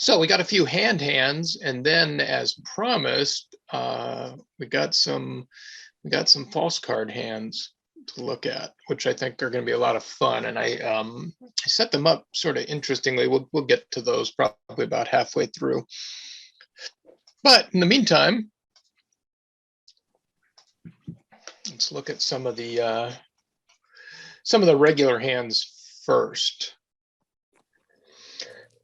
So we got a few hands, and then as promised, we got some false card hands to look at, which I think are going to be a lot of fun. And I set them up sort of interestingly. We'll get to those probably about halfway through. But in the meantime, let's look at some of the regular hands first.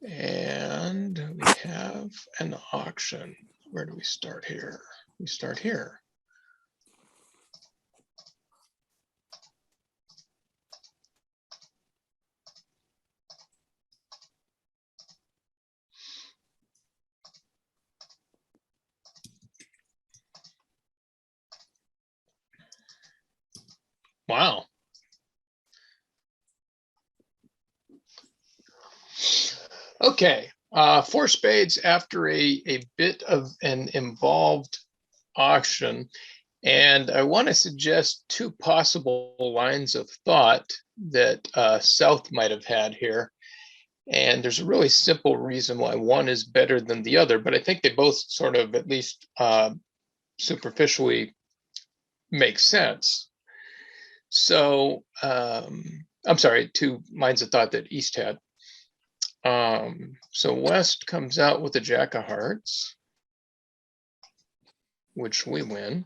And we have an auction. Where do we start here? We start here. Wow. Okay, four spades after a bit of an involved auction. And I want to suggest two possible lines of thought that South might have had here. And there's a really simple reason why one is better than the other, but I think they both sort of, at least superficially, make sense. So, I'm sorry, two lines of thought that East had. So West comes out with a Jack of Hearts, which we win.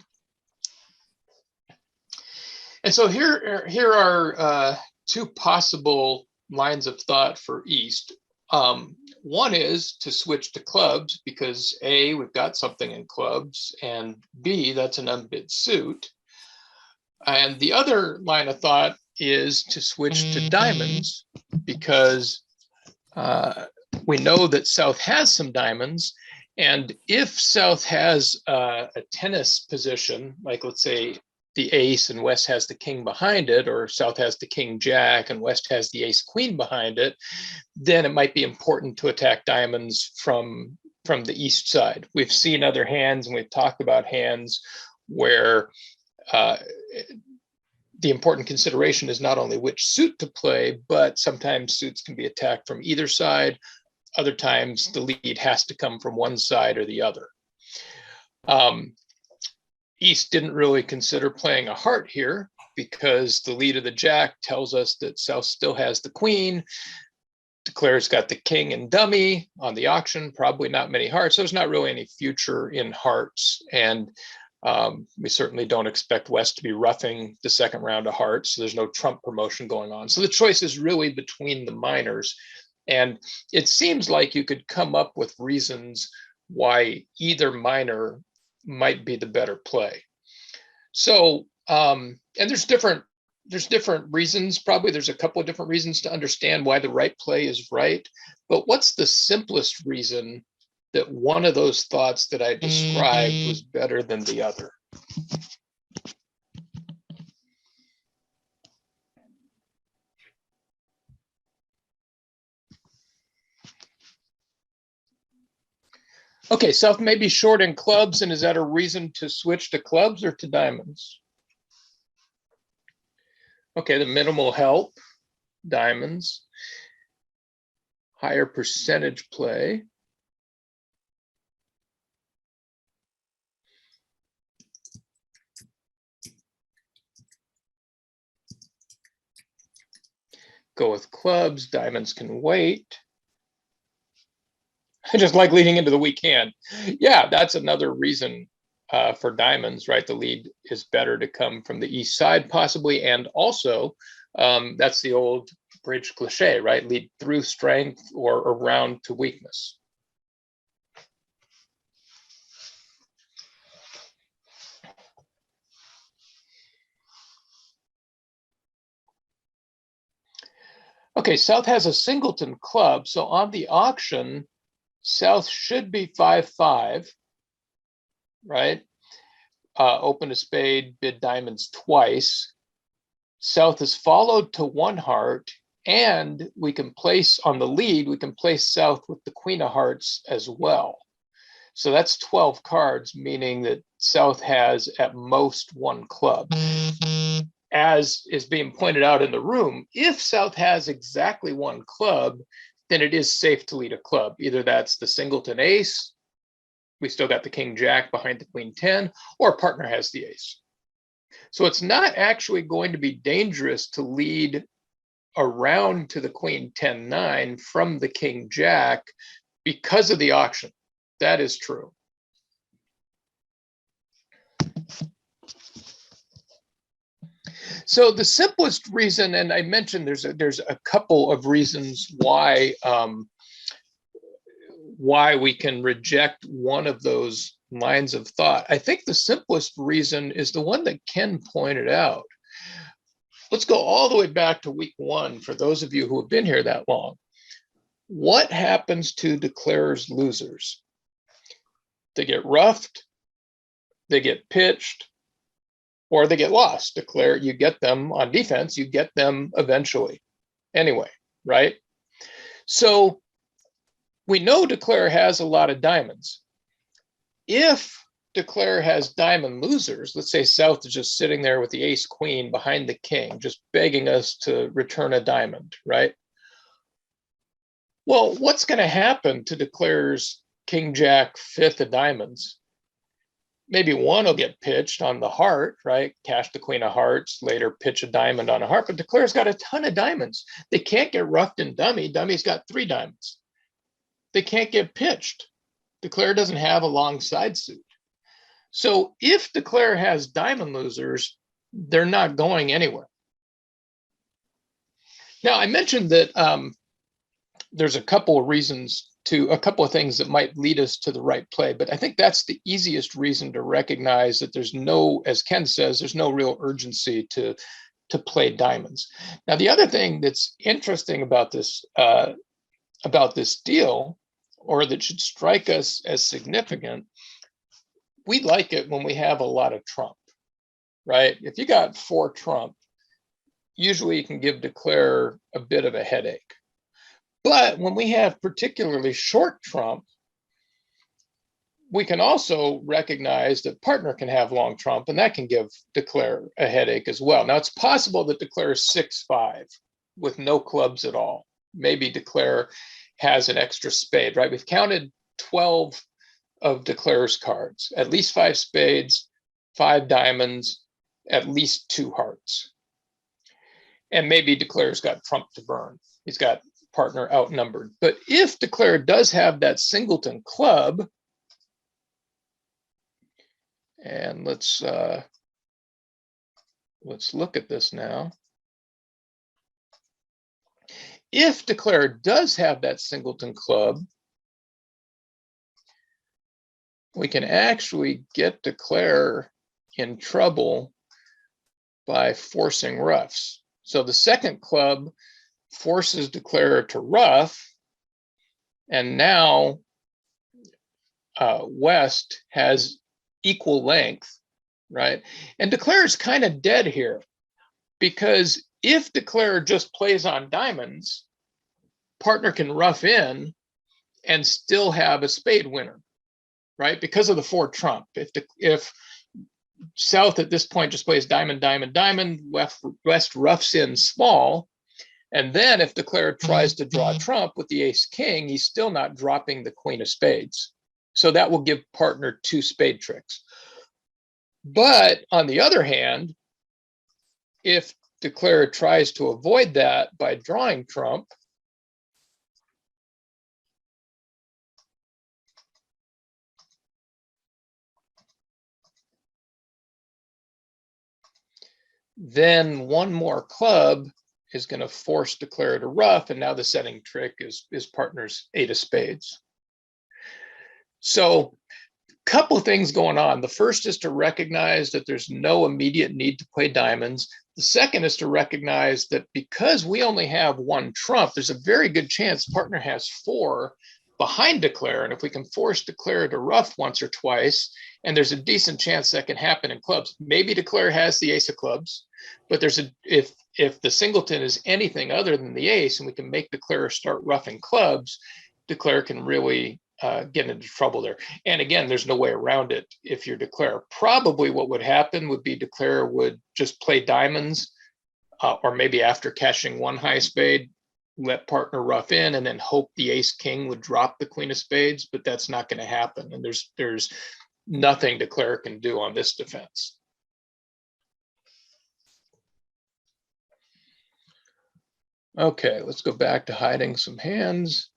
And so here are two possible lines of thought for East. One is to switch to clubs because A, we've got something in clubs, and B, that's an unbid suit. And the other line of thought is to switch to diamonds because we know that South has some diamonds. And if South has a tennis position, like let's say the ace and West has the king behind it, or South has the king jack and West has the ace queen behind it, then it might be important to attack diamonds from the East side. We've seen other hands and we've talked about hands where the important consideration is not only which suit to play, but sometimes suits can be attacked from either side. Other times the lead has to come from one side or the other. East didn't really consider playing a heart here because the lead of the jack tells us that South still has the queen. Declare's got the king and dummy on the auction, probably not many hearts. There's not really any future in hearts. And we certainly don't expect West to be roughing the second round of hearts. So there's no trump promotion going on. So the choice is really between the minors. And it seems like you could come up with reasons why either minor might be the better play. So, and there's different reasons. Probably there's a couple of different reasons to understand why the right play is right. But what's the simplest reason that one of those thoughts that I described was better than the other? Okay, South may be short in clubs, and is that a reason to switch to clubs or to diamonds? Okay, the minimal help, diamonds. Higher percentage play. Go with clubs, diamonds can wait. Just like leading into the weak hand. Yeah, that's another reason for diamonds, right? The lead is better to come from the East side possibly. And also, that's the old bridge cliche, right? Lead through strength or around to weakness. Okay, South has a singleton club. So on the auction, South should be 5-5, right? Open a spade, bid diamonds twice. South is followed to one heart, and we can place on the lead, we can place South with the queen of hearts as well. So that's 12 cards, meaning that South has at most one club. As is being pointed out in the room, if South has exactly one club, then it is safe to lead a club. Either that's the singleton ace, we still got the king jack behind the queen 10, or partner has the ace. So it's not actually going to be dangerous to lead around to the queen 10-9 from the king jack because of the auction. That is true. So the simplest reason, and I mentioned there's a couple of reasons why we can reject one of those lines of thought. I think the simplest reason is the one that Ken pointed out. Let's go all the way back to week 1 for those of you who have been here that long. What happens to declarers losers? They get roughed, they get pitched, or they get lost. Declare, you get them on defense, you get them eventually. Anyway, right? So we know declare has a lot of diamonds. If declare has diamond losers, let's say South is just sitting there with the ace queen behind the king, just begging us to return a diamond, right? Well, what's going to happen to declare's king jack 5th of diamonds? Maybe one will get pitched on the heart, right? Cash the queen of hearts, later pitch a diamond on a heart, but declare's got a ton of diamonds. They can't get roughed in dummy. Dummy's got 3 diamonds. They can't get pitched. Declare doesn't have a long side suit. So if declare has diamond losers, they're not going anywhere. Now, I mentioned that there's a couple of reasons a couple of things that might lead us to the right play, but I think that's the easiest reason to recognize that there's no, as Ken says, there's no real urgency to play diamonds. Now, the other thing that's interesting about this deal, or that should strike us as significant, we like it when we have a lot of trump, right? If you got 4 trump, usually you can give declare a bit of a headache. But when we have particularly short trump, we can also recognize that partner can have long trump, and that can give declare a headache as well. Now, it's possible that declare 6-5 with no clubs at all. Maybe declare has an extra spade, right? We've counted 12 of declare's cards, at least 5 spades, 5 diamonds, at least 2 hearts. And maybe declare's got trump to burn. He's got partner outnumbered. But if declare does have that singleton club, and let's look at this now. If declare does have that singleton club, we can actually get declare in trouble by forcing roughs. So the second club forces declare to rough, and now West has equal length, right? And declare is kind of dead here, because if declare just plays on diamonds, partner can rough in and still have a spade winner, right? Because of the 4 trump. If South at this point just plays diamond, diamond, diamond, West roughs in small, and then if declare tries to draw trump with the ace king, he's still not dropping the queen of spades. So that will give partner 2 spade tricks. But on the other hand, if declare tries to avoid that by drawing trump, then one more club is going to force declare to rough, and now the setting trick is partner's 8 of spades. So a couple of things going on. The first is to recognize that there's no immediate need to play diamonds. The second is to recognize that because we only have 1 trump, there's a very good chance partner has 4 behind declare, and if we can force declare to rough once or twice, and there's a decent chance that can happen in clubs. Maybe declare has the ace of clubs, but there's if the singleton is anything other than the ace, and we can make declare start roughing clubs, declare can really get into trouble there. And again, there's no way around it. If you're declare, probably what would happen would be declare would just play diamonds, or maybe after cashing 1 high spade, let partner rough in and then hope the ace king would drop the queen of spades, but that's not going to happen. And there's nothing Declare can do on this defense. Okay, let's go back to hiding some hands.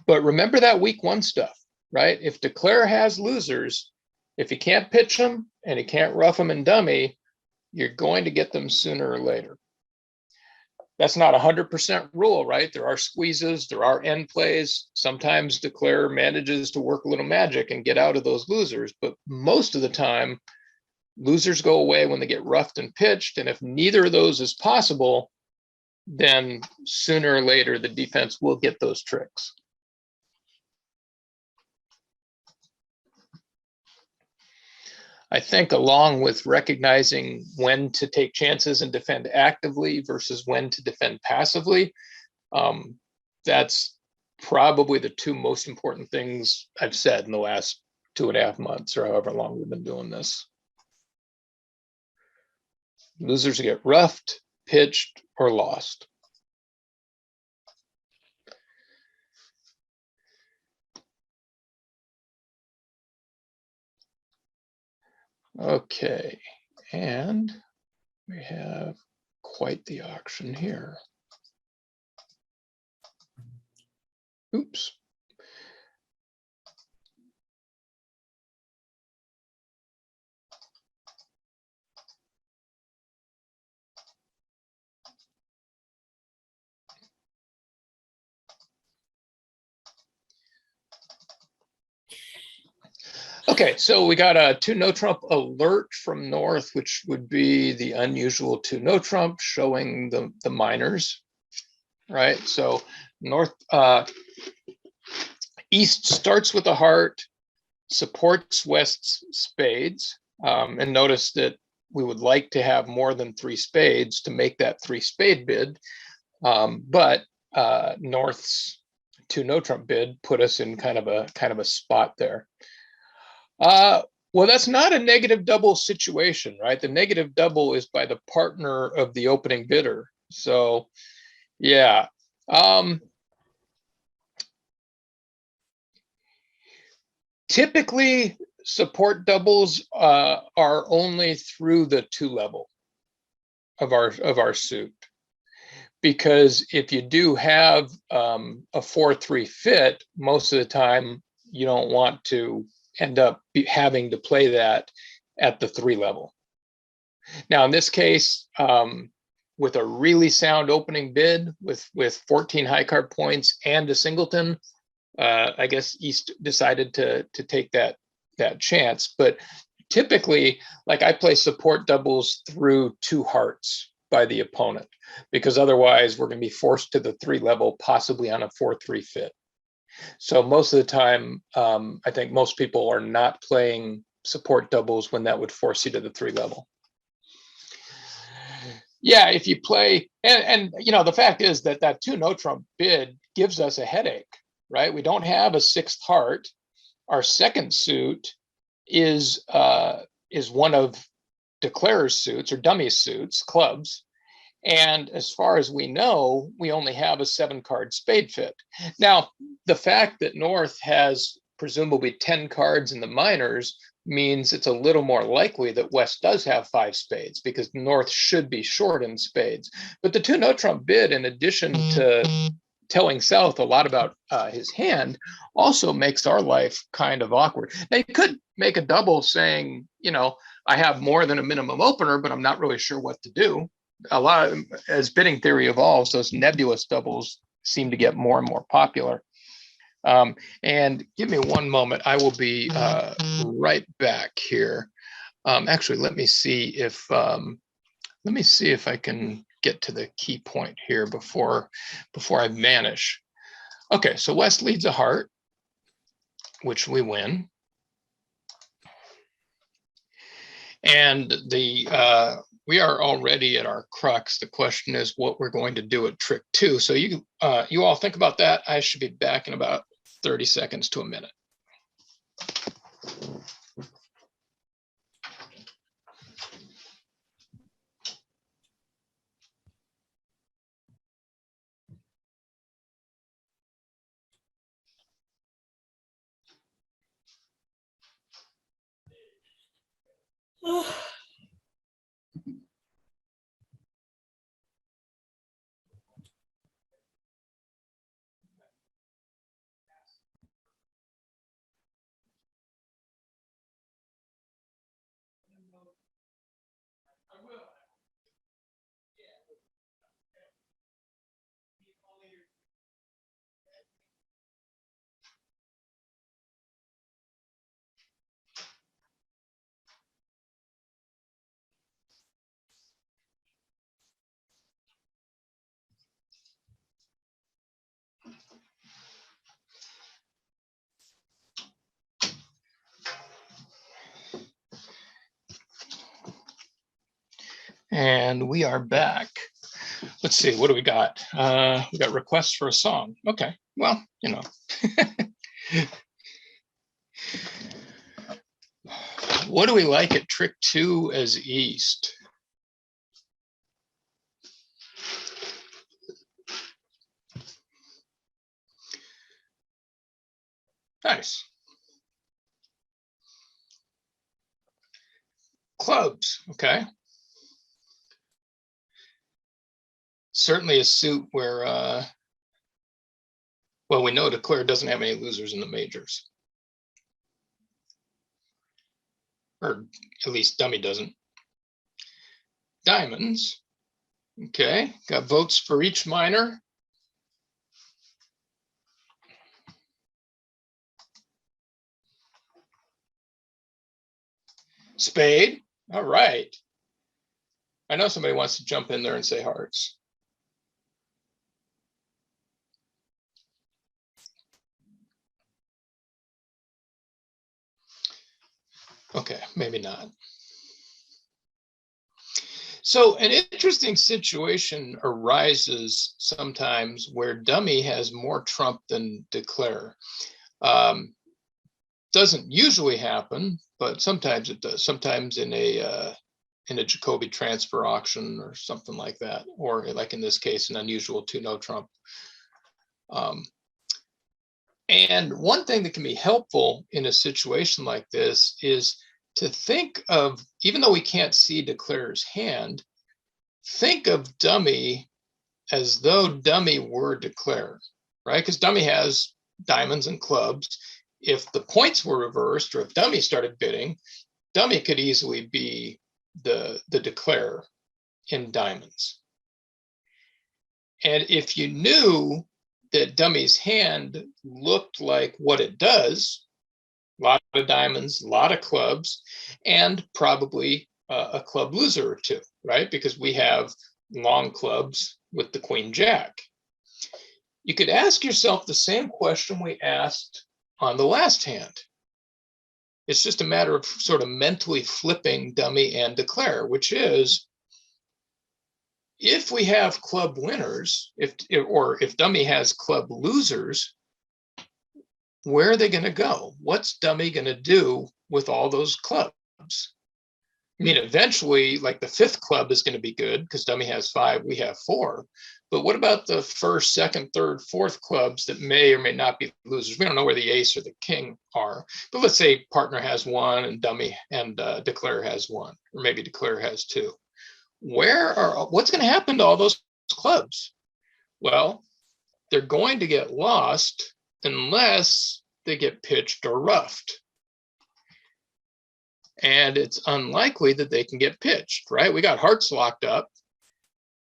But remember that week one stuff, right? If Declare has losers, if he can't pitch them and he can't rough them in dummy, you're going to get them sooner or later. That's not 100% rule, right? There are squeezes, there are end plays. Sometimes Declare manages to work a little magic and get out of those losers, but most of the time, losers go away when they get roughed and pitched. And if neither of those is possible, then sooner or later, the defense will get those tricks. I think along with recognizing when to take chances and defend actively versus when to defend passively, that's probably the two most important things I've said in the last 2.5 months or however long we've been doing this. Losers get roughed, pitched, or lost. Okay, and we have quite the auction here. Oops. Okay, so we got a 2 no trump alert from North, which would be the unusual 2 no trump showing the minors, right? So North, East starts with a heart, supports West's spades, and notice that we would like to have more than 3 spades to make that 3 spade bid, but North's 2 no trump bid put us in kind of a spot there. Well, that's not a negative double situation, right? The negative double is by the partner of the opening bidder. So, yeah. Typically, support doubles are only through the 2 level of our suit, because if you do have a 4-3 fit, most of the time you don't want to end up having to play that at the 3 level. Now, in this case, with a really sound opening bid with 14 high card points and a singleton, I guess East decided to take that chance. But typically, like, I play support doubles through 2 hearts by the opponent, because otherwise we're going to be forced to the 3 level, possibly on a 4-3 fit. So most of the time, I think most people are not playing support doubles when that would force you to the 3 level. Yeah, if you play, and you know, the fact is that 2 no trump bid gives us a headache, right? We don't have a 6th heart. Our second suit is one of Declare's suits or dummy suits, clubs. And as far as we know, we only have a 7-card spade fit. Now, the fact that North has presumably 10 cards in the minors means it's a little more likely that West does have 5 spades, because North should be short in spades. But the 2 no trump bid, in addition to telling South a lot about his hand, also makes our life kind of awkward. Now, you could make a double saying, you know, I have more than a minimum opener, but I'm not really sure what to do. A lot of, as bidding theory evolves, those nebulous doubles seem to get more and more popular. And give me one moment. I will be right back here. Actually, let me see if I can get to the key point here before I vanish. Okay, so West leads a heart, which we win. And we are already at our crux. The question is what we're going to do at trick 2. So you all think about that. I should be back in about 30 seconds to a minute. And we are back. Let's see, what do we got? We got requests for a song. Okay, well, you know. What do we like at trick 2 as east? Nice. Clubs, okay. Certainly a suit where, well, we know Declare doesn't have any losers in the majors. Or at least Dummy doesn't. Diamonds, okay. Got votes for each minor. Spade, all right. I know somebody wants to jump in there and say hearts. Okay, maybe not. So an interesting situation arises sometimes where Dummy has more trump than Declare. Doesn't usually happen, but sometimes it does. Sometimes in a Jacoby transfer auction or something like that, or like in this case, an unusual 2-no trump. And one thing that can be helpful in a situation like this is to think of, even though we can't see Declare's hand, think of Dummy as though Dummy were Declare, right? Because Dummy has diamonds and clubs. If the points were reversed, or if Dummy started bidding, Dummy could easily be the Declare in diamonds. And if you knew that Dummy's hand looked like what it does, a lot of diamonds, a lot of clubs, and probably a club loser or two, right? Because we have long clubs with the Queen Jack. You could ask yourself the same question we asked on the last hand. It's just a matter of sort of mentally flipping Dummy and Declare, which is, if we have club winners, if Dummy has club losers, where are they going to go? What's Dummy going to do with all those clubs? I mean, eventually, like the 5th club is going to be good because Dummy has 5, we have 4. But what about the 1st, 2nd, 3rd, 4th clubs that may or may not be losers? We don't know where the ace or the king are. But let's say partner has 1 and Dummy and Declare has 1, or maybe Declare has 2. What's going to happen to all those clubs? Well, they're going to get lost unless they get pitched or roughed. And it's unlikely that they can get pitched, right? We got hearts locked up.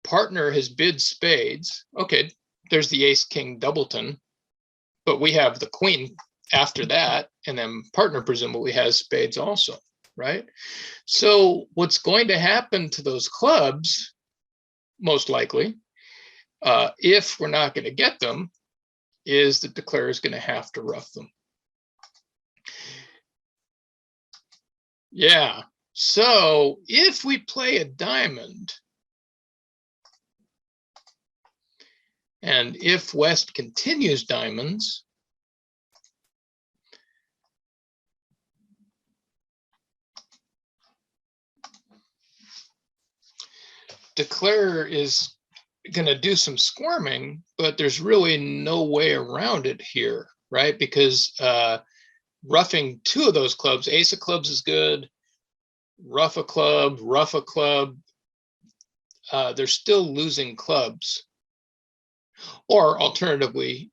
Partner has bid spades. Okay, there's the ace king doubleton, but we have the queen after that, and then partner presumably has spades also, right? So what's going to happen to those clubs, most likely, if we're not going to get them, is that Declare is going to have to rough them. Yeah, so if we play a diamond, and if West continues diamonds, Declare is going to do some squirming, but there's really no way around it here, right? Because roughing 2 of those clubs, ace of clubs is good, ruff a club, ruff a club, they're still losing clubs. Or alternatively,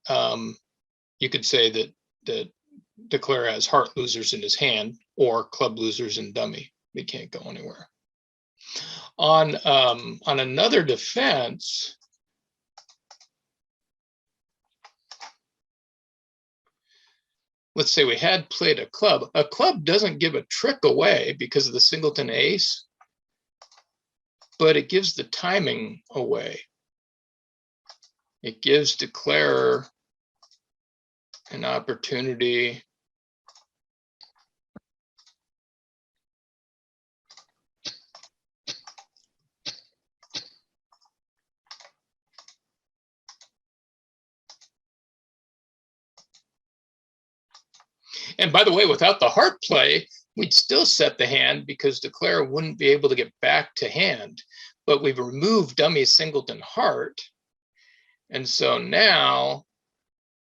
you could say that Declare has heart losers in his hand or club losers in dummy. They can't go anywhere. On another defense, let's say we had played a club. A club doesn't give a trick away because of the singleton ace, but it gives the timing away. It gives Declare an opportunity And by the way, without the heart play, we'd still set the hand because Declare wouldn't be able to get back to hand. But we've removed dummy singleton heart. And so now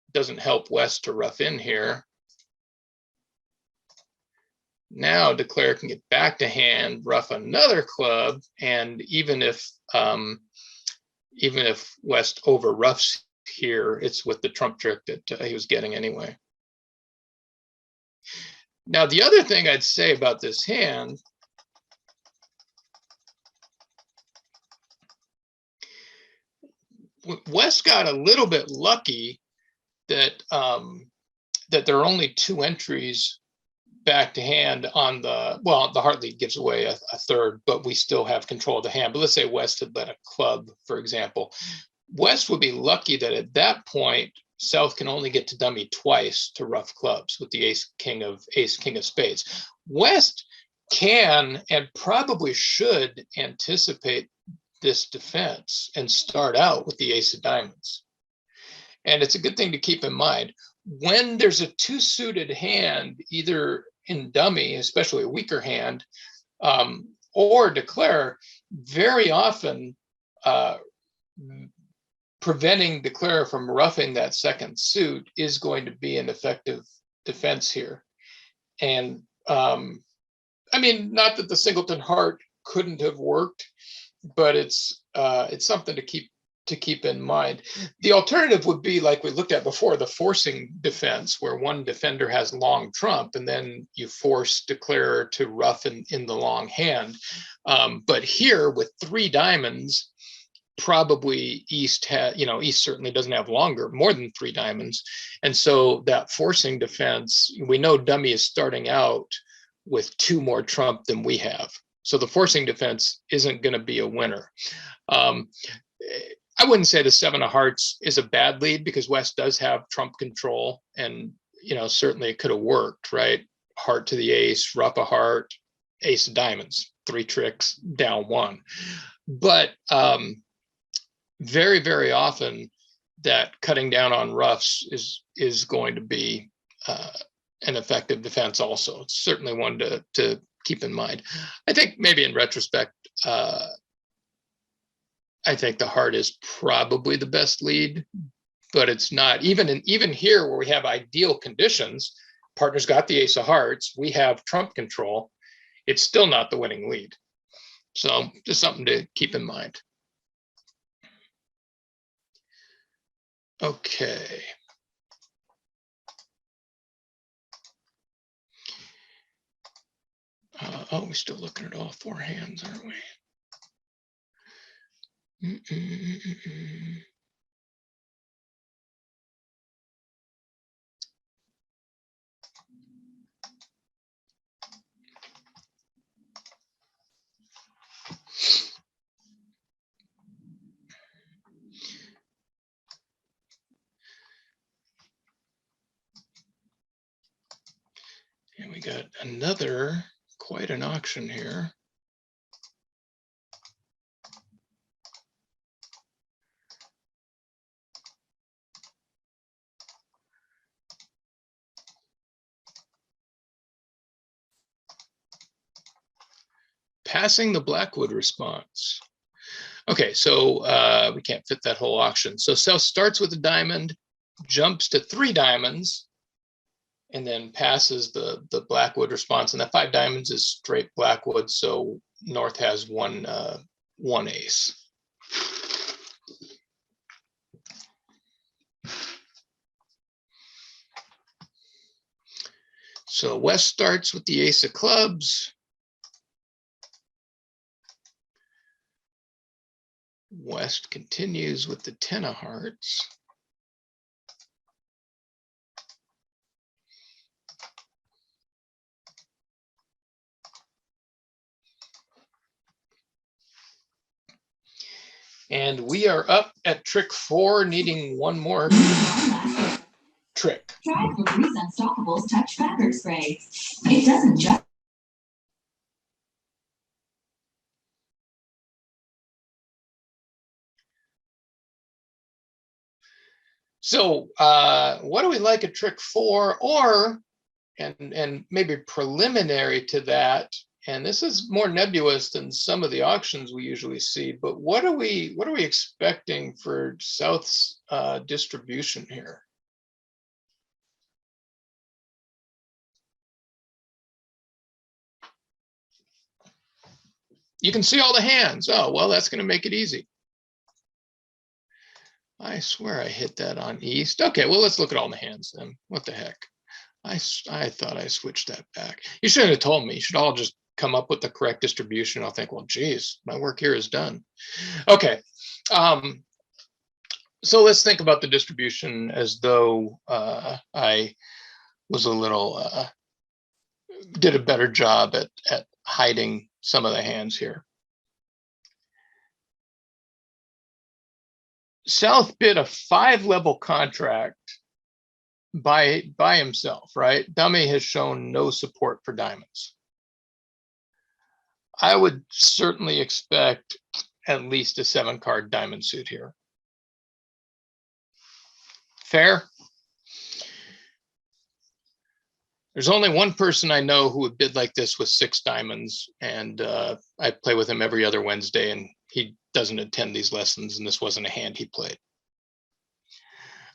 it doesn't help West to rough in here. Now Declare can get back to hand, rough another club, and even if West over roughs here, it's with the trump trick that he was getting anyway. Now, the other thing I'd say about this hand, West got a little bit lucky that that there are only 2 entries back to hand on the, well, the heart lead gives away a third, but we still have control of the hand. But let's say West had led a club, for example. West would be lucky that at that point, South can only get to dummy twice to rough clubs with the ace king of spades. West can and probably should anticipate this defense and start out with the ace of diamonds. And it's a good thing to keep in mind. When there's a 2-suited hand, either in dummy, especially a weaker hand, or Declare, very often preventing Declare from roughing that second suit is going to be an effective defense here. And I mean, not that the singleton heart couldn't have worked, but it's something to keep in mind. The alternative would be, like we looked at before, the forcing defense, where one defender has long trump and then you force Declare to rough in the long hand. But here with 3 diamonds, probably East East certainly doesn't have more than 3 diamonds. And so that forcing defense, we know dummy is starting out with 2 more trump than we have. So the forcing defense isn't going to be a winner. I wouldn't say the 7 of hearts is a bad lead because West does have trump control, and certainly it could have worked, right? Heart to the ace, rough a heart, ace of diamonds, 3 tricks, down 1. But very, very often that cutting down on roughs is going to be an effective defense also. It's certainly one to keep in mind. I think maybe in retrospect, I think the heart is probably the best lead, but it's not. Even here where we have ideal conditions, partner's got the ace of hearts, we have trump control, it's still not the winning lead. So just something to keep in mind. Okay. Oh, we're still looking at all 4 hands, aren't we? And we got quite an auction here. Passing the Blackwood response. Okay, so we can't fit that whole auction. So South starts with a diamond, jumps to 3 diamonds, and then passes the Blackwood response. And that 5 diamonds is straight Blackwood, so North has one ace. So West starts with the ace of clubs. West continues with the 10 of hearts. And we are up at trick 4, needing one more trick. Try Febreze Unstoppables Touch Fabric Spray. It doesn't just. So what do we like at trick 4, or and maybe preliminary to that, and this is more nebulous than some of the auctions we usually see, but what are we expecting for South's distribution here? You can see all the hands. Oh, well, that's going to make it easy. I swear I hit that on East. Okay, well, let's look at all the hands then. What the heck? I thought I switched that back. You shouldn't have told me. You should all just come up with the correct distribution. I'll think, well, geez, my work here is done. Okay. So let's think about the distribution as though I was a little, did a better job at hiding some of the hands here. South bid a 5-level contract by himself, right? Dummy has shown no support for diamonds. I would certainly expect at least a 7-card diamond suit here. Fair? There's only one person I know who would bid like this with 6 diamonds, and I play with him every other Wednesday, and he doesn't attend these lessons, and this wasn't a hand he played.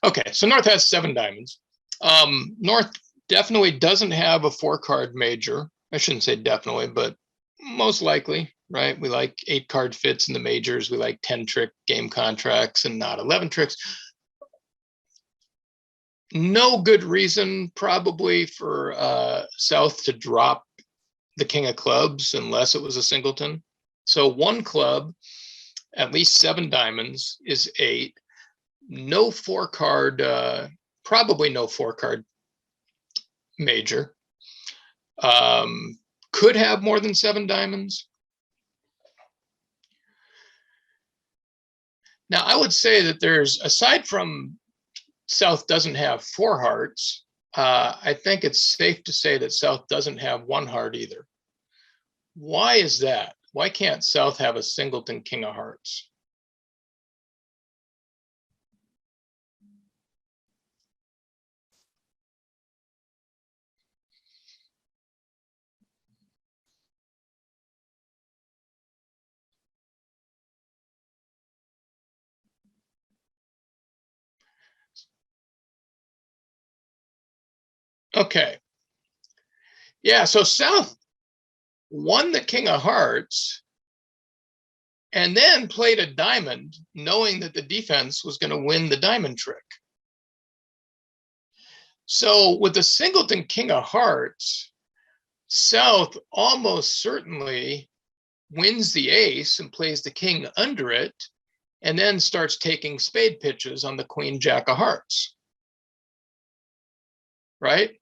Okay, so North has 7 diamonds. North definitely doesn't have a 4-card major. I shouldn't say definitely, but most likely, right? We like 8-card fits in the majors. We like 10-trick game contracts and not 11 tricks. No good reason probably for South to drop the king of clubs unless it was a singleton. So 1 club, at least 7 diamonds is 8. No 4-card, probably no 4-card major. Could have more than 7 diamonds. Now, I would say that there's, aside from South doesn't have 4 hearts, I think it's safe to say that South doesn't have 1 heart either. Why is that? Why can't South have a singleton king of hearts? Okay. Yeah, so South won the king of hearts and then played a diamond knowing that the defense was going to win the diamond trick. So with the singleton king of hearts, South almost certainly wins the ace and plays the king under it, and then starts taking spade pitches on the queen jack of hearts. Right?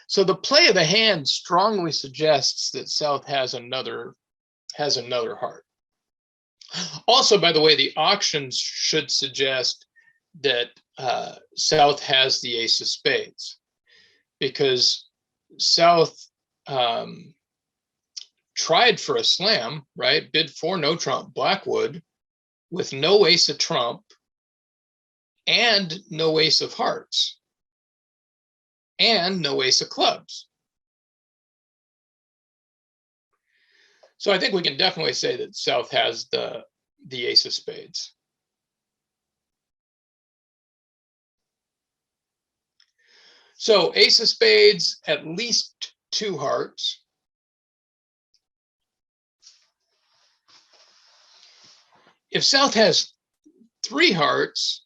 So the play of the hand strongly suggests that South has another heart. Also, by the way, the auctions should suggest that South has the ace of spades, because South tried for a slam, right? Bid for no trump Blackwood with no ace of trump and no ace of hearts and no ace of clubs. So I think we can definitely say that South has the ace of spades. So ace of spades, at least 2 hearts. If South has 3 hearts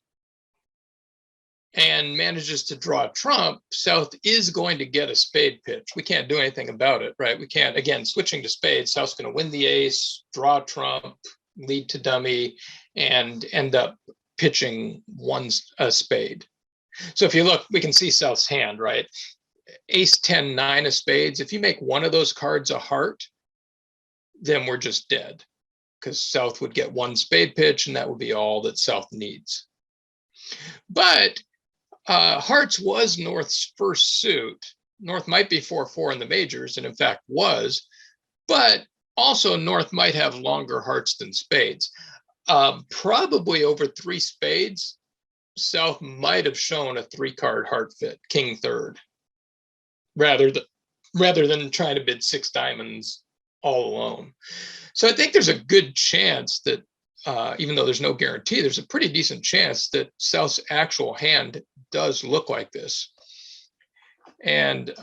and manages to draw a trump, South is going to get a spade pitch. We can't do anything about it, right? We can't, again, switching to spades, South's going to win the ace, draw a trump, lead to dummy, and end up pitching a spade. So if you look, we can see South's hand, right? Ace 10, 9 of spades. If you make one of those cards a heart, then we're just dead, because South would get 1 spade pitch, and that would be all that South needs. But hearts was North's first suit. North might be 4-4 in the majors, and in fact was, but also North might have longer hearts than spades. Probably over 3 spades, South might have shown a 3-card heart fit, king third, rather than trying to bid 6 diamonds all alone. So I think there's a good chance that, even though there's no guarantee, there's a pretty decent chance that South's actual hand does look like this. And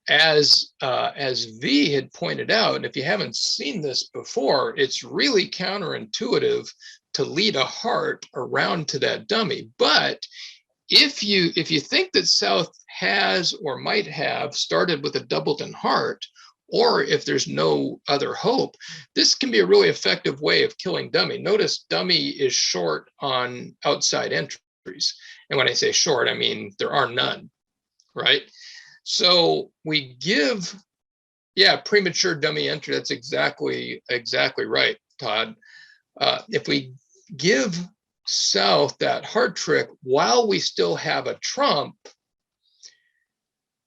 as V had pointed out, and if you haven't seen this before, it's really counterintuitive to lead a heart around to that dummy. But if you think that South has or might have started with a Doubleton heart, or if there's no other hope, this can be a really effective way of killing dummy. Notice dummy is short on outside entries. And when I say short, I mean there are none, right? So we give, premature dummy entry. That's exactly right, Todd. If we give South that heart trick while we still have a trump,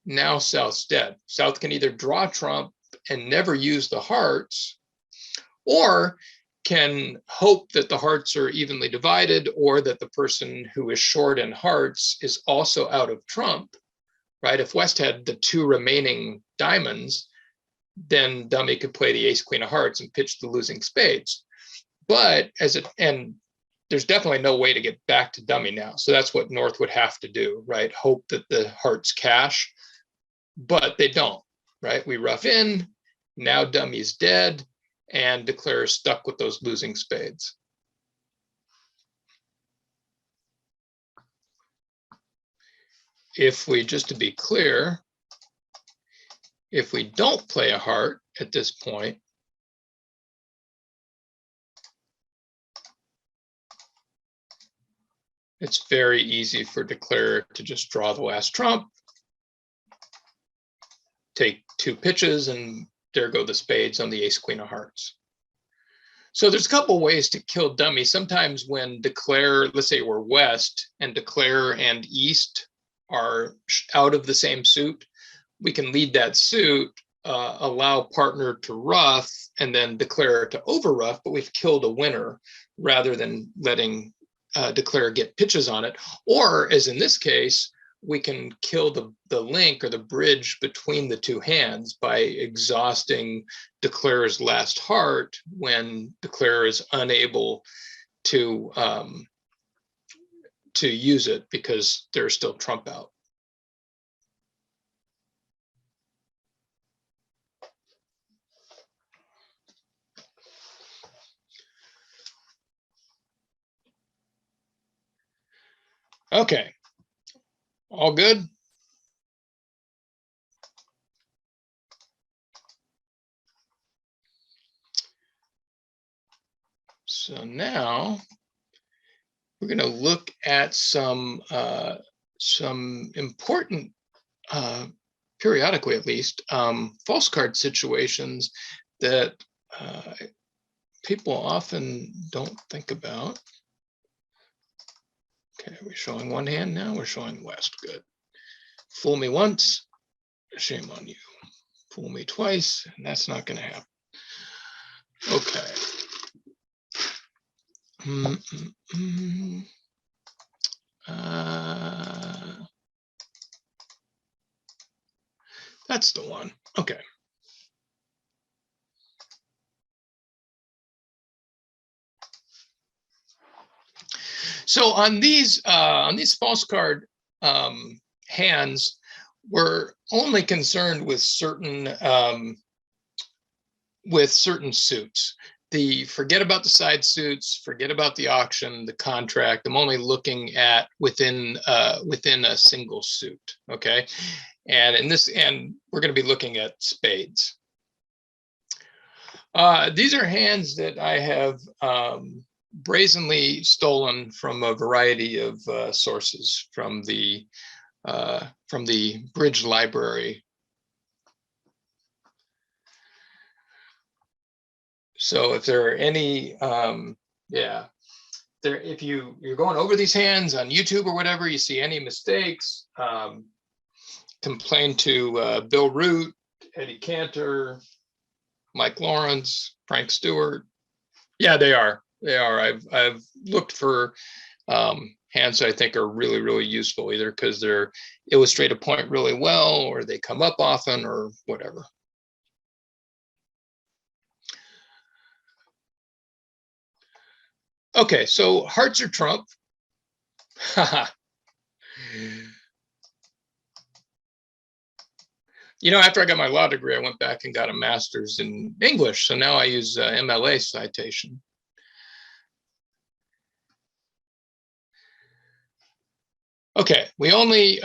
now South's dead. South can either draw trump and never use the hearts, or can hope that the hearts are evenly divided, or that the person who is short in hearts is also out of trump, right? If West had the 2 remaining diamonds, then dummy could play the ace queen of hearts and pitch the losing spades. But and there's definitely no way to get back to dummy now. So that's what North would have to do, right? Hope that the hearts cash, but they don't, right? We rough in, now dummy's dead, and Declare is stuck with those losing spades. If we, just to be clear, if we don't play a heart at this point, it's very easy for Declare to just draw the last trump, take 2 pitches, and there go the spades on the ace queen of hearts. So there's a couple ways to kill dummy. Sometimes when Declare, let's say we're West, and Declare and East are out of the same suit, we can lead that suit, allow partner to rough, and then Declare to over rough, but we've killed a winner rather than letting Declare get pitches on it. Or as in this case, we can kill the link or the bridge between the 2 hands by exhausting Declare's last heart when Declare is unable to use it because there's still trump out. Okay, all good? So now we're going to look at some important, periodically at least, false card situations that people often don't think about. Okay, we're showing one hand now, we're showing West, good. Fool me once, shame on you. Fool me twice, and that's not gonna happen. Okay. That's the one, okay. So on these false card hands, we're only concerned with certain suits. Forget about the side suits, forget about the auction, the contract. I'm only looking at within a single suit. Okay. And we're going to be looking at spades. These are hands that I have brazenly stolen from a variety of sources from the Bridge Library. So if there are any, if you're going over these hands on YouTube or whatever, you see any mistakes, complain to Bill Root, Eddie Cantor, Mike Lawrence, Frank Stewart. Yeah, they are. I've looked for hands that I think are really, really useful, either because they're illustrate a point really well, or they come up often, or whatever. Okay, so hearts are trump. After I got my law degree, I went back and got a master's in English. So now I use MLA citation. Okay, we only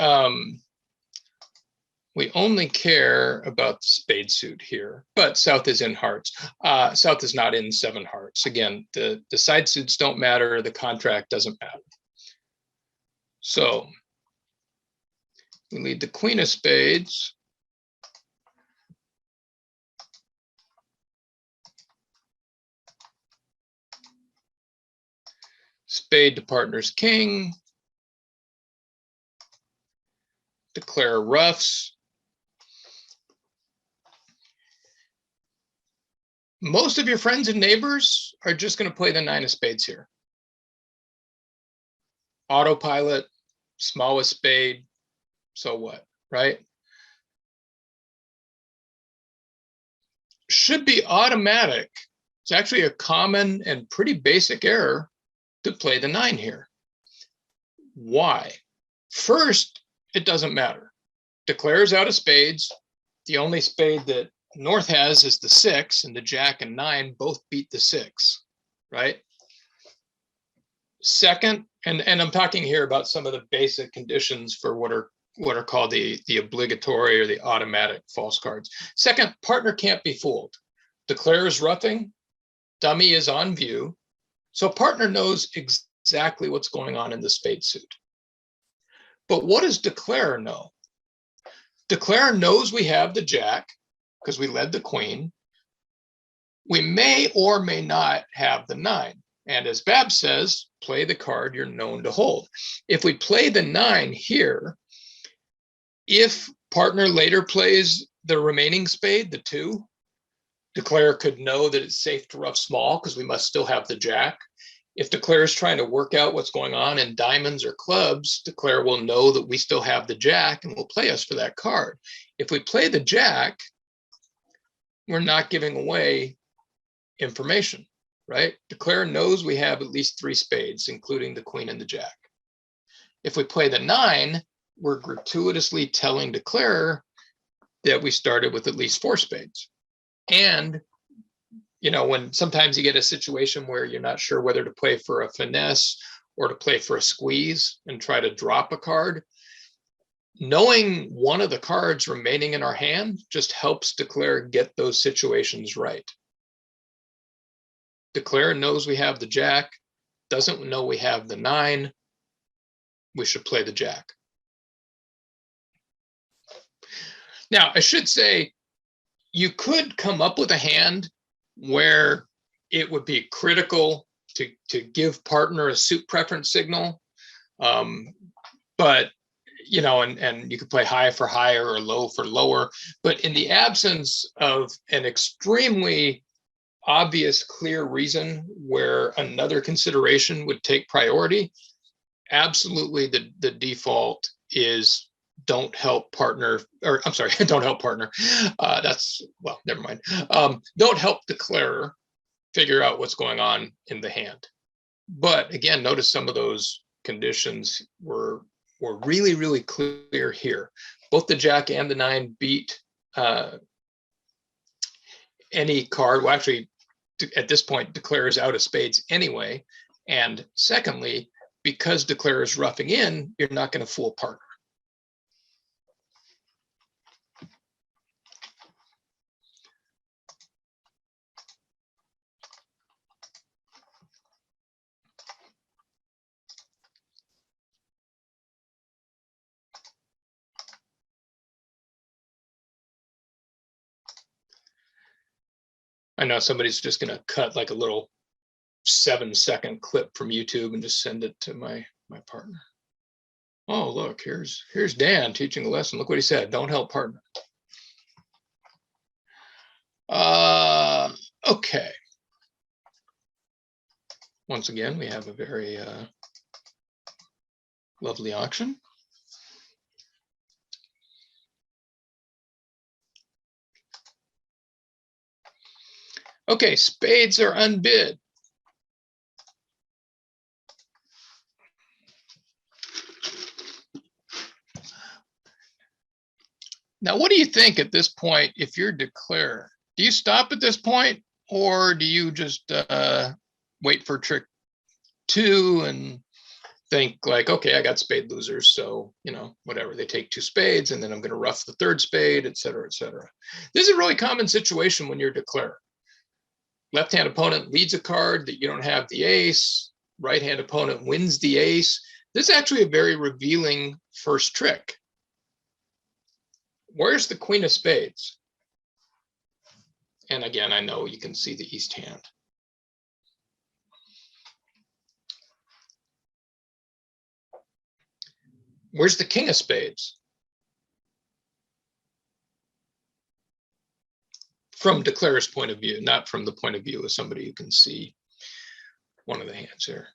care about the spade suit here, but South is in hearts. South is not in 7 hearts. Again, the side suits don't matter. The contract doesn't matter. So we lead the queen of spades. Spade to partner's king. Declare roughs. Most of your friends and neighbors are just going to play the 9 of spades here. Autopilot, smallest spade, so what, right? Should be automatic. It's actually a common and pretty basic error to play the 9 here. Why? First, it doesn't matter. Declares out of spades. The only spade that North has is the 6, and the jack and 9 both beat the 6, right? Second, and I'm talking here about some of the basic conditions for what are called the obligatory or the automatic false cards. Second, partner can't be fooled. Declares roughing, dummy is on view, so partner knows exactly what's going on in the spade suit. But what does declarer know? Declarer knows we have the jack because we led the queen. We may or may not have the 9. And as Bab says, play the card you're known to hold. If we play the 9 here, if partner later plays the remaining spade, the 2, declarer could know that it's safe to rough small because we must still have the jack. If declarer is trying to work out what's going on in diamonds or clubs, declarer will know that we still have the jack and will play us for that card. If we play the jack, we're not giving away information, right? Declarer knows we have at least 3 spades, including the queen and the jack. If we play the 9, we're gratuitously telling declarer that we started with at least 4 spades. And when sometimes you get a situation where you're not sure whether to play for a finesse or to play for a squeeze and try to drop a card, knowing one of the cards remaining in our hand just helps declarer get those situations right. Declarer knows we have the jack, doesn't know we have the 9. We should play the jack. Now, I should say, you could come up with a hand where it would be critical to give partner a suit preference signal. But, and you could play high for higher or low for lower. But in the absence of an extremely obvious, clear reason where another consideration would take priority, absolutely the default is don't help partner, or I'm sorry, don't help partner. Never mind. Don't help declarer figure out what's going on in the hand. But again, notice some of those conditions were were really, really clear here. Both the Jack and the 9 beat any card. Well, actually, at this point, declare is out of spades anyway. And secondly, because declare is roughing in, you're not going to fool partner. I know somebody's just going to cut like a little 7-second clip from YouTube and just send it to my partner. Oh, look, here's Dan teaching a lesson. Look what he said. Don't help partner. Okay. Once again, we have a very lovely auction. Okay, spades are unbid. Now, what do you think at this point if you're declare? Do you stop at this point, or do you just wait for trick 2 and think like, okay, I got spade losers, so, you know, whatever, they take 2 spades and then I'm going to rough the 3rd spade, et cetera, et cetera. This is a really common situation when you're declare. Left-hand opponent leads a card that you don't have the ace. Right-hand opponent wins the ace. This is actually a very revealing first trick. Where's the queen of spades? And again, I know you can see the east hand. Where's the king of spades? From declarer's point of view, not from the point of view of somebody who can see one of the hands here.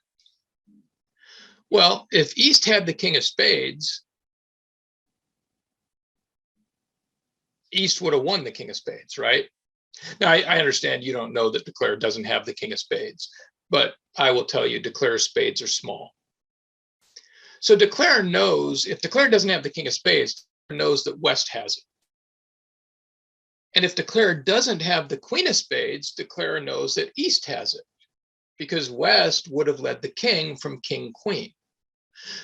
Well, if east had the king of spades, east would have won the king of spades, right? Now, I understand you don't know that declare doesn't have the king of spades, but I will tell you declare spades are small. So declare knows, if declare doesn't have the king of spades, knows that West has it. And if declare doesn't have the queen of spades, declare knows that East has it, because West would have led the king from king queen.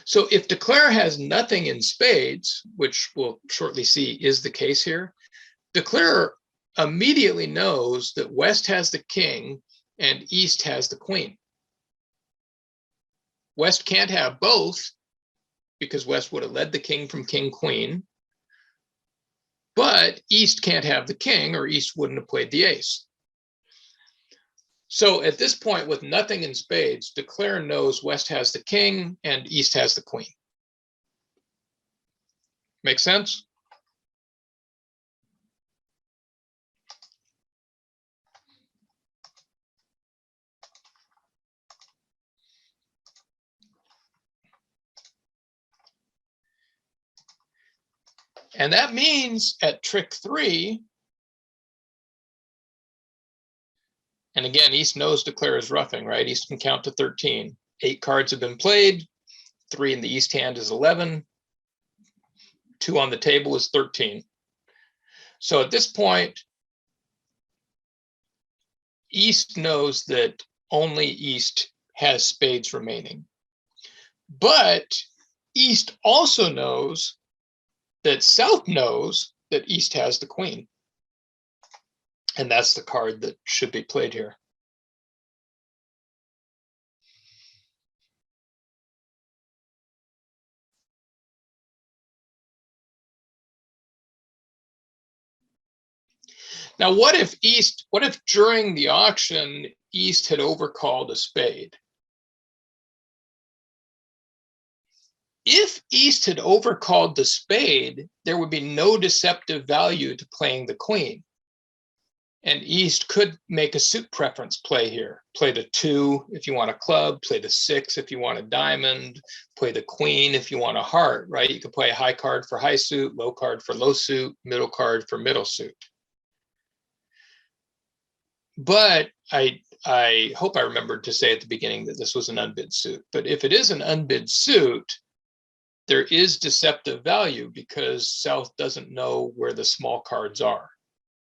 So if declare has nothing in spades, which we'll shortly see is the case here, declare immediately knows that West has the king and East has the queen. West can't have both because West would have led the king from king queen. But East can't have the king, or East wouldn't have played the ace. So at this point, with nothing in spades, declare knows West has the king and East has the queen. Make sense? And that means at trick 3, and again, East knows declare is roughing, right? East can count to 13. 8 cards have been played. 3 in the East hand is 11. 2 on the table is 13. So at this point, East knows that only East has spades remaining. But East also knows that South knows that East has the queen. And that's the card that should be played here. Now, what if during the auction, East had overcalled a spade? If East had overcalled the spade, there would be no deceptive value to playing the queen. And East could make a suit preference play here. Play the 2 if you want a club, play the 6 if you want a diamond, play the queen if you want a heart, right? You could play a high card for high suit, low card for low suit, middle card for middle suit. But I hope I remembered to say at the beginning that this was an unbid suit. But if it is an unbid suit, there is deceptive value because South doesn't know where the small cards are.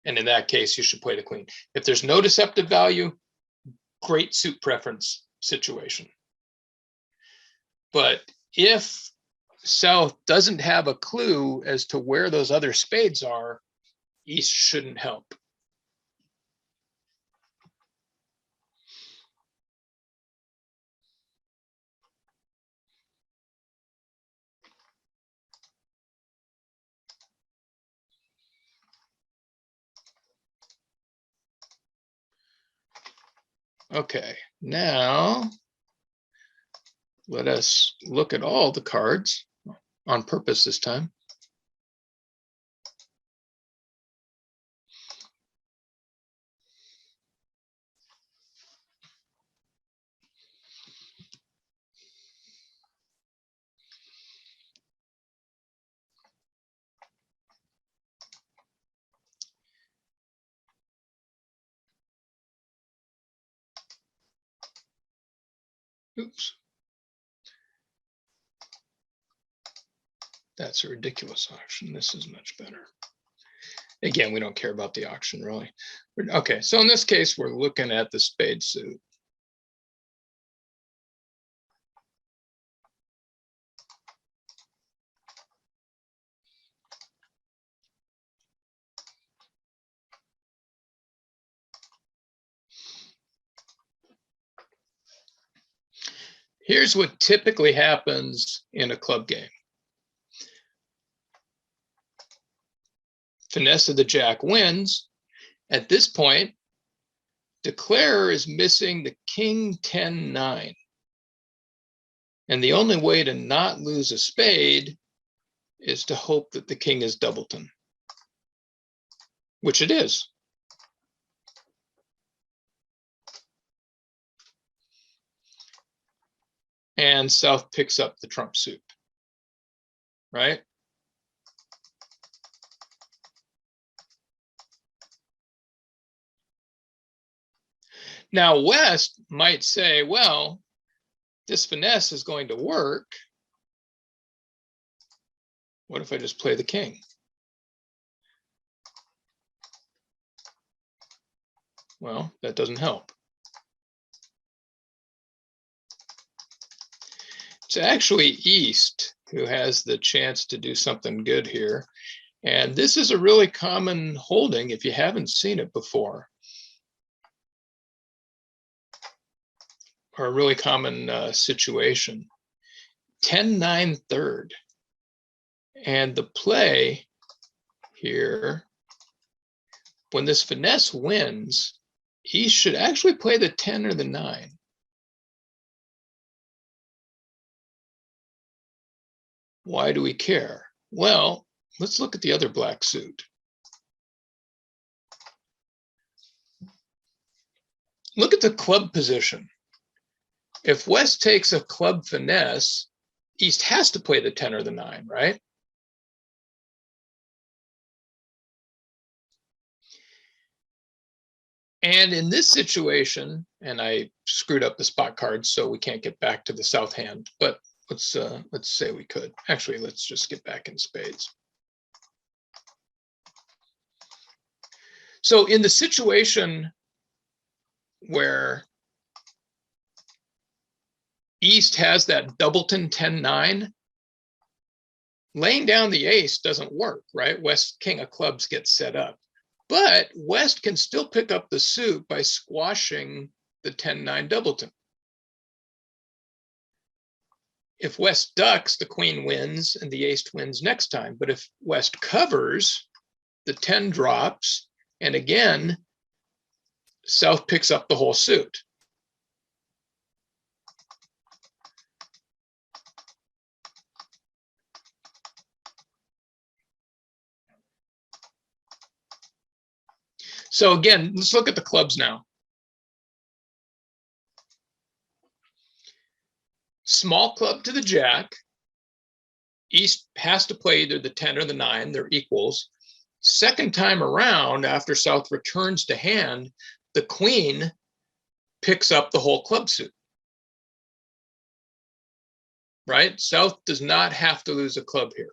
And in that case, you should play the queen. If there's no deceptive value, great suit preference situation. But if South doesn't have a clue as to where those other spades are, East shouldn't help. Okay, now let us look at all the cards on purpose this time. Oops. That's a ridiculous auction. This is much better. Again, we don't care about the auction really. Okay, so in this case, we're looking at the spade suit. Here's what typically happens in a club game. Finesse of the Jack wins. At this point, Declarer is missing the King 10-9. And the only way to not lose a spade is to hope that the king is doubleton, which it is. And South picks up the trump suit, right? Now, West might say, well, this finesse is going to work. What if I just play the king? Well, that doesn't help. It's actually East who has the chance to do something good here. And this is a really common holding if you haven't seen it before. Or a really common situation. 10-9 third. And the play here, when this finesse wins, East should actually play the 10 or the 9. Why do we care? Well, let's look at the other black suit. Look at the club position. If West takes a club finesse, East has to play the 10 or the 9, right? And in this situation, and I screwed up the spot cards, so we can't get back to the South hand, but let's say we could. Actually, let's just get back in spades. So in the situation where East has that doubleton 10-9, laying down the ace doesn't work, right? West king of clubs gets set up. But West can still pick up the suit by squashing the 10-9 doubleton. If West ducks, the queen wins and the ace wins next time. But if West covers, the 10 drops, and again, South picks up the whole suit. So again, let's look at the clubs now. Small club to the jack. East has to play either the 10 or the 9, they're equals. Second time around, after South returns to hand, the queen picks up the whole club suit. right? South does not have to lose a club here.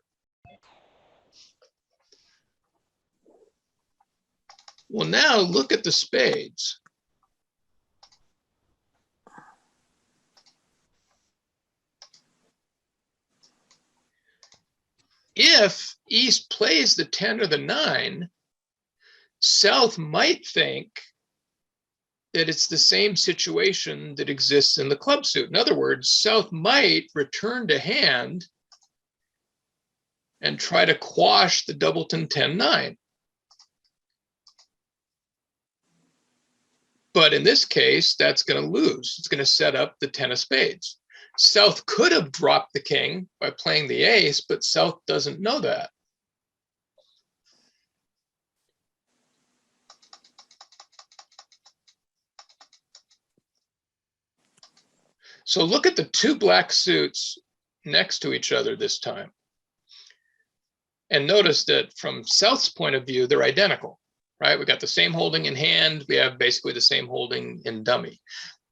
Well, now look at the spades. If East plays the 10 or the 9, South might think that it's the same situation that exists in the club suit. In other words, South might return to hand and try to quash the doubleton 10-9. But in this case, that's going to lose. It's going to set up the 10 of spades. South could have dropped the king by playing the ace, but South doesn't know that. So look at the two black suits next to each other this time. And notice that from South's point of view, they're identical, right? We got the same holding in hand. We have basically the same holding in dummy.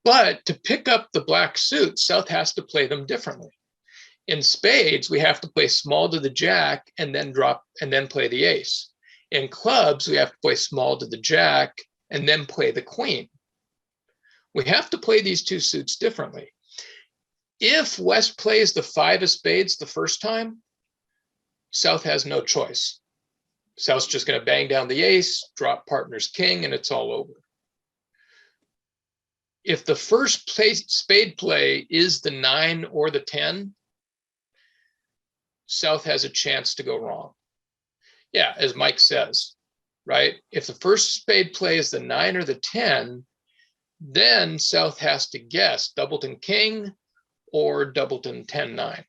But to pick up the black suit, South has to play them differently. In spades, we have to play small to the jack and then drop and then play the ace. In clubs, we have to play small to the jack and then play the queen. We have to play these two suits differently. If West plays the 5 of spades the first time, South has no choice. South's just going to bang down the ace, drop partner's king, and it's all over. If the first spade play is the 9 or the 10, South has a chance to go wrong. Yeah, as Mike says, right? If the first spade play is the 9 or the 10, then South has to guess doubleton king or doubleton 10-9.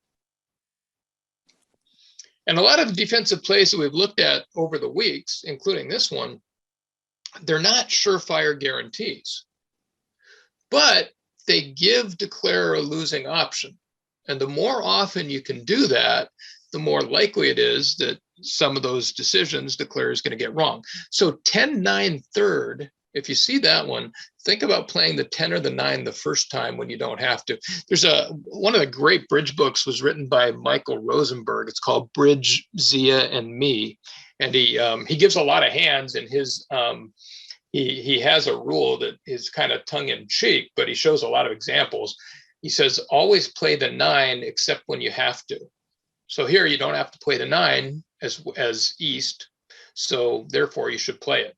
And a lot of defensive plays that we've looked at over the weeks, including this one, they're not surefire guarantees, but they give declarer a losing option. And the more often you can do that, the more likely it is that some of those decisions declarer is going to get wrong. So 10-9 third, if you see that one, think about playing the 10 or the 9 the first time when you don't have to. There's one of the great bridge books was written by Michael Rosenberg. It's called Bridge, Zia, and Me. And he gives a lot of hands, and his he has a rule that is kind of tongue in cheek, but he shows a lot of examples. He says, always play the 9 except when you have to. So here you don't have to play the 9 as East. So therefore you should play it.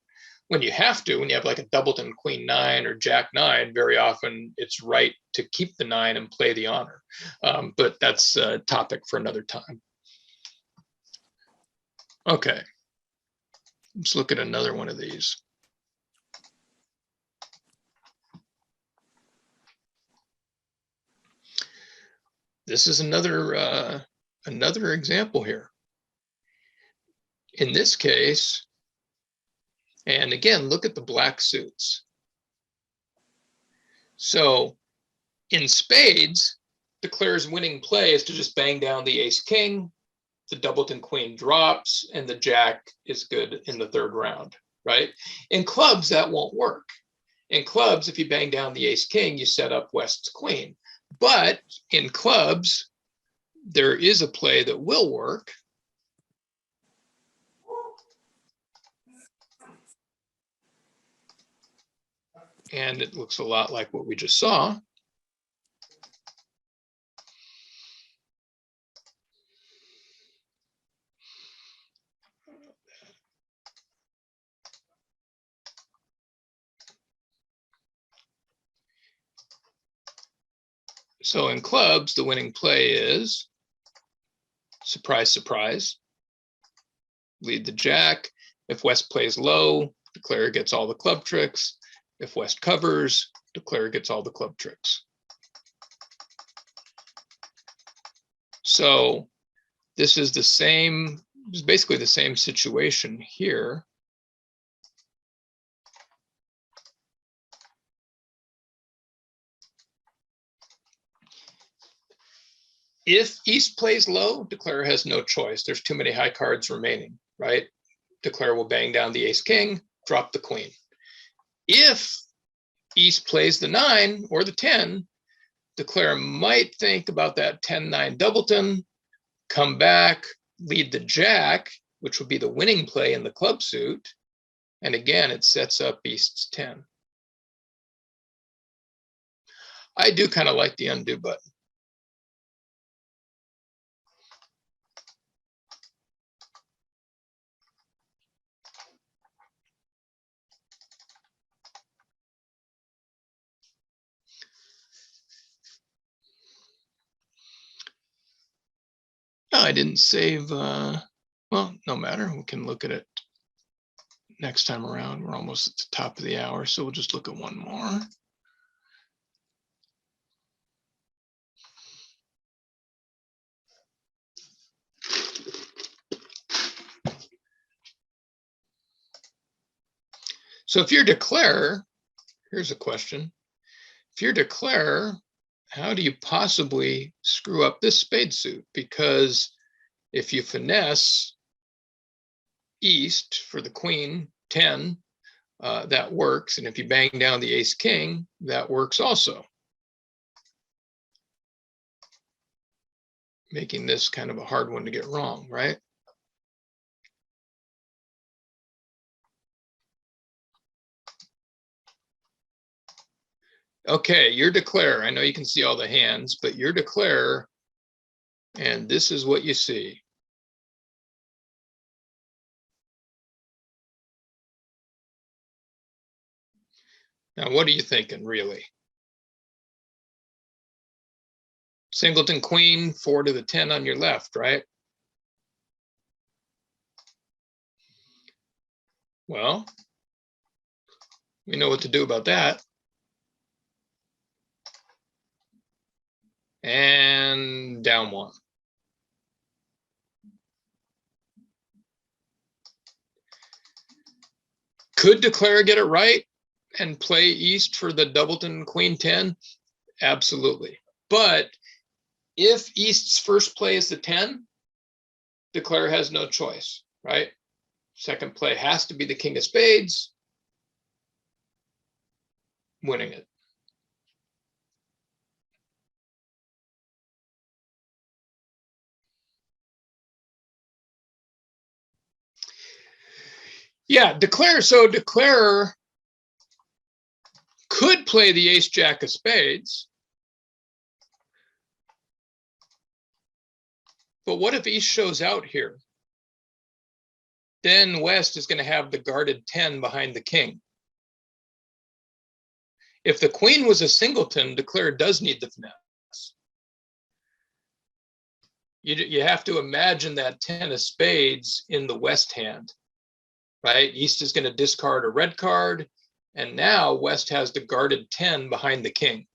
When you have to, when you have like a doubleton queen 9 or jack 9, very often it's right to keep the 9 and play the honor. But that's a topic for another time. Okay, let's look at another one of these. This is another example here. In this case, and again, look at the black suits. So in spades, declarer's winning play is to just bang down the ace king, the doubleton queen drops, and the jack is good in the third round, right? In clubs, that won't work. In clubs, if you bang down the ace king, you set up West's queen. But in clubs, there is a play that will work. And it looks a lot like what we just saw. So in clubs, the winning play is surprise, surprise. Lead the jack. If West plays low, declarer gets all the club tricks. If West covers, declarer gets all the club tricks. So this is the same, it's basically the same situation here. If East plays low, declarer has no choice. There's too many high cards remaining, right? Declarer will bang down the ace king, drop the queen. If East plays the 9 or the 10, Declare might think about that 10-9 doubleton, come back, lead the jack, which would be the winning play in the club suit. And again, it sets up East's 10. I do kind of like the undo button. No, I didn't save, well, no matter, we can look at it next time around. We're almost at the top of the hour, so we'll just look at one more. So if you're declare, here's a question. If you're declare, how do you possibly screw up this spade suit? Because if you finesse East for the queen 10, that works. And if you bang down the ace king, that works also. Making this kind of a hard one to get wrong, right? Okay, your declare. I know you can see all the hands, but your declare, and this is what you see. Now, what are you thinking, really? Singleton queen, 4 to the 10 on your left, right? Well, we know what to do about that. And down 1. Could declare get it right and play East for the doubleton queen 10? Absolutely. But if East's first play is the 10, declare has no choice, right? Second play has to be the king of spades, winning it. Yeah, declare. So declare could play the ace jack of spades. But what if East shows out here? Then West is going to have the guarded 10 behind the king. If the queen was a singleton, declare does need the finesse. You have to imagine that 10 of spades in the West hand, right? East is going to discard a red card, and now West has the guarded 10 behind the king.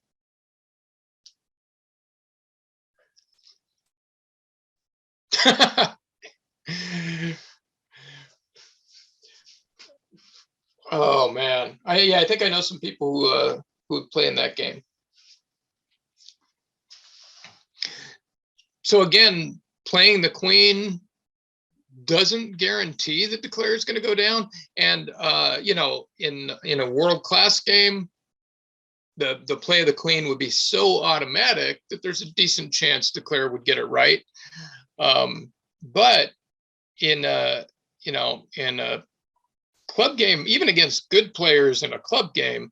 Oh man, I think I know some people who play in that game. So again, playing the queen doesn't guarantee that declare is going to go down. And you know, in a world-class game, the play of the queen would be so automatic that there's a decent chance declare would get it right. But in a club game, even against good players in a club game,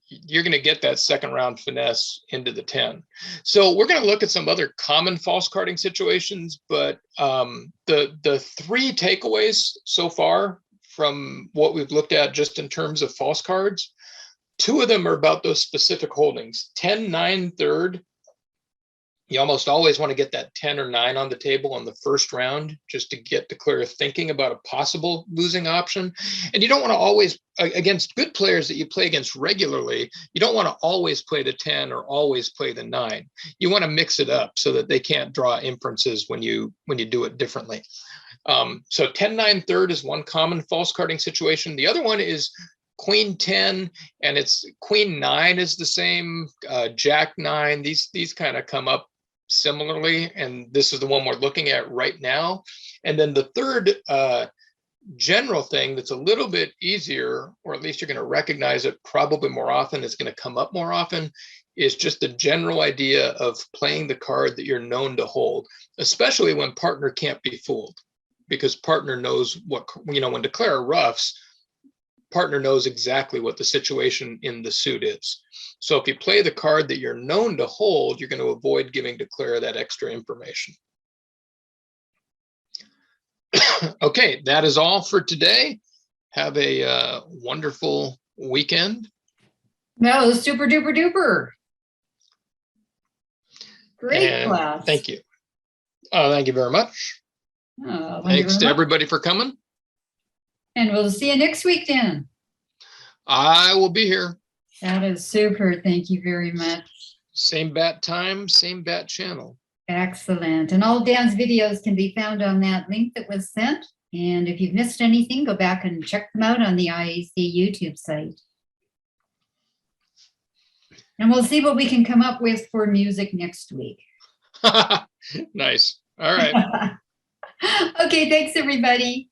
you're going to get that second round finesse into the 10. So we're going to look at some other common false carding situations, but the 3 takeaways so far from what we've looked at just in terms of false cards, 2 of them are about those specific holdings. 10-9 third. You almost always want to get that 10 or 9 on the table on the first round just to get declare thinking about a possible losing option. And you don't want to always, against good players that you play against regularly, you don't want to always play the 10 or always play the 9. You want to mix it up so that they can't draw inferences when you do it differently. So 10-9 third is one common false carding situation. The other one is queen 10, and it's queen 9 is the same, jack 9. These kind of come up similarly, and this is the one we're looking at right now. And then the third general thing that's a little bit easier, or at least you're going to recognize it probably more often, it's going to come up more often, is just the general idea of playing the card that you're known to hold, especially when partner can't be fooled, because partner knows what, when declare roughs, partner knows exactly what the situation in the suit is. So if you play the card that you're known to hold, you're going to avoid giving declare that extra information. Okay, that is all for today. Have a wonderful weekend. No, super duper duper. Great And class. thank you. Thank you very much. Oh, Thanks to much. everybody for coming. And we'll see you next week then. I will be here. That is super. Thank you very much. Same bat time, same bat channel. Excellent. And all Dan's videos can be found on that link that was sent. And if you've missed anything, go back and check them out on the IAC YouTube site. And we'll see what we can come up with for music next week. Nice. All right. Okay, thanks everybody.